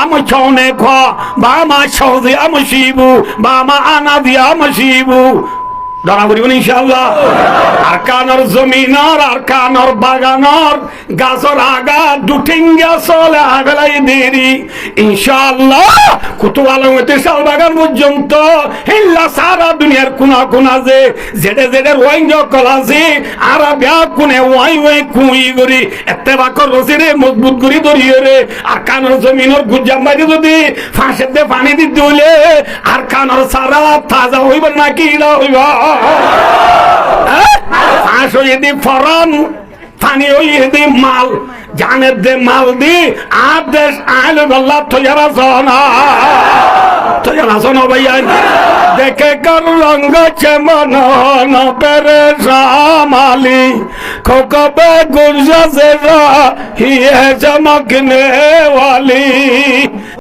amachone kwa ba ma shawdi amashibu ba ma anadi amashibu ধরা করিব ইনশাআল্লাহ আরকানর জমিনর আরকানর বাগানর গাছর আগা দুটিঙ্গা চলে আগলাই দেরি ইনশাআল্লাহ কুতুব আলমতে শাল বাগান পর্যন্ত হিল্লা সারা দুনিয়ার কোনা কোনা যে জেডে জেডে রোহিঙ্গ কলাছে আর ব্যাগ কোনে ওয়াই ওয়াই কুই করি এতে বাকর রসিরে মজবুত করি ধরিয়ে রে আরকানর জমিনর গুজাম মারি যদি ফাঁসেতে পানি দিতে হইলে আরকানর সারা তাজা হইব নাকি না হইব আসলে ফরন পানি হইতে মাল জানের দে মাল দি আদেশ আইল বল্লা তৈরা সোনা তৈরা সোনা ভাইয়া দেখে কর রঙ্গ চমন পেরে সামালি খোকবে গুলজা से हिए चमकने वाली